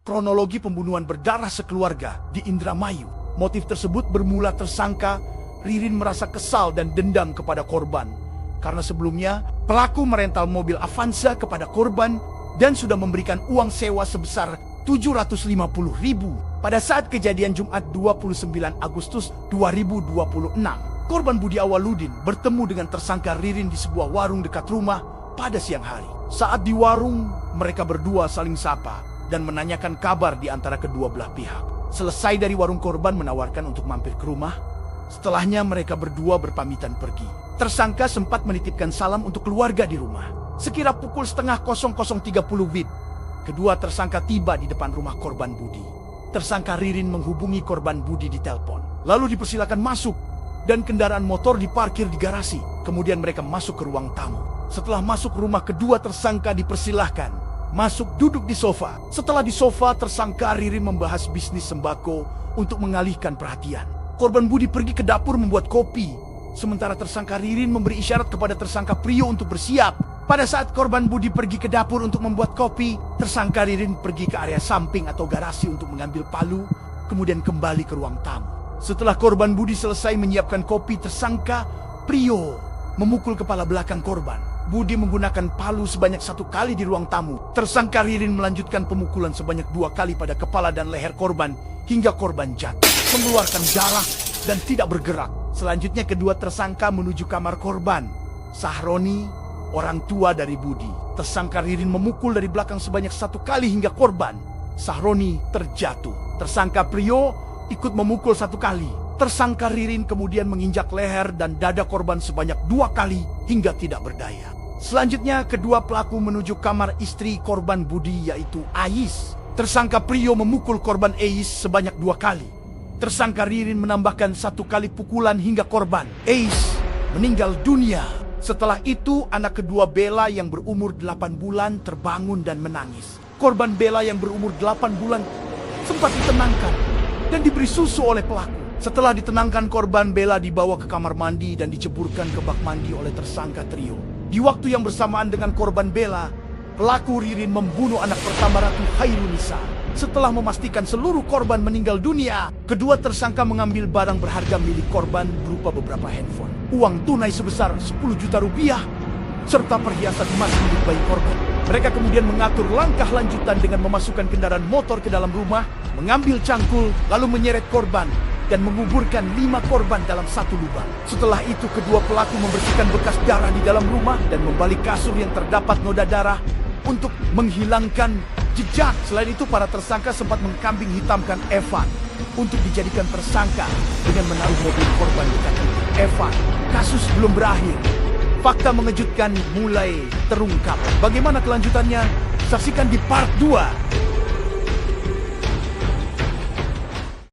kronologi pembunuhan berdarah sekeluarga di Indramayu. Motif tersebut bermula tersangka Ririn merasa kesal dan dendam kepada korban karena sebelumnya pelaku merental mobil Avanza kepada korban dan sudah memberikan uang sewa sebesar 750.000 pada saat kejadian Jumat 29 Agustus 2026. Korban Budi Awaludin bertemu dengan tersangka Ririn di sebuah warung dekat rumah pada siang hari. Saat di warung, mereka berdua saling sapa dan menanyakan kabar di antara kedua belah pihak. Selesai dari warung, korban menawarkan untuk mampir ke rumah. Setelahnya mereka berdua berpamitan pergi. Tersangka sempat menitipkan salam untuk keluarga di rumah. Sekira pukul 00.30 WIB, kedua tersangka tiba di depan rumah korban Budi. Tersangka Ririn menghubungi korban Budi di telepon, lalu dipersilakan masuk dan kendaraan motor diparkir di garasi. Kemudian mereka masuk ke ruang tamu. Setelah masuk rumah, kedua tersangka dipersilahkan masuk duduk di sofa. Setelah di sofa, tersangka Ririn membahas bisnis sembako untuk mengalihkan perhatian. Korban Budi pergi ke dapur membuat kopi, sementara tersangka Ririn memberi isyarat kepada tersangka Prio untuk bersiap. Pada saat korban Budi pergi ke dapur untuk membuat kopi, tersangka Ririn pergi ke area samping atau garasi untuk mengambil palu, kemudian kembali ke ruang tamu. Setelah korban Budi selesai menyiapkan kopi, tersangka Prio memukul kepala belakang korban. Budi menggunakan palu sebanyak 1 kali di ruang tamu. Tersangka Ririn melanjutkan pemukulan sebanyak 2 kali pada kepala dan leher korban hingga korban jatuh, mengeluarkan darah dan tidak bergerak. Selanjutnya kedua tersangka menuju kamar korban. Sahroni, orang tua dari Budi. Tersangka Ririn memukul dari belakang sebanyak 1 kali hingga korban Sahroni terjatuh. Tersangka Prio ikut memukul 1 kali. Tersangka Ririn kemudian menginjak leher dan dada korban sebanyak 2 kali hingga tidak berdaya. Selanjutnya kedua pelaku menuju kamar istri korban Budi, yaitu Ais. Tersangka Prio memukul korban Ais sebanyak 2 kali. Tersangka Ririn menambahkan 1 kali pukulan hingga korban Ais meninggal dunia. Setelah itu anak kedua Bella yang berumur 8 bulan terbangun dan menangis. Korban Bella yang berumur 8 bulan sempat ditenangkan dan diberi susu oleh pelaku. Setelah ditenangkan, korban Bella dibawa ke kamar mandi dan diceburkan ke bak mandi oleh tersangka Trio. Di waktu yang bersamaan dengan korban Bella, pelaku Ririn membunuh anak pertama Ratu Hairunisa. Setelah memastikan seluruh korban meninggal dunia, kedua tersangka mengambil barang berharga milik korban berupa beberapa handphone, uang tunai sebesar 10 juta rupiah, serta perhiasan emas milik bayi korban. Mereka kemudian mengatur langkah lanjutan dengan memasukkan kendaraan motor ke dalam rumah, mengambil cangkul, lalu menyeret korban dan menguburkan 5 korban dalam 1 lubang. Setelah itu kedua pelaku membersihkan bekas darah di dalam rumah dan membalik kasur yang terdapat noda darah untuk menghilangkan jejak. Selain itu para tersangka sempat mengkambing hitamkan Evan untuk dijadikan tersangka dengan menaruh mobil korban di kaki Evan. Kasus belum berakhir. Fakta mengejutkan mulai terungkap. Bagaimana kelanjutannya? Saksikan di part 2.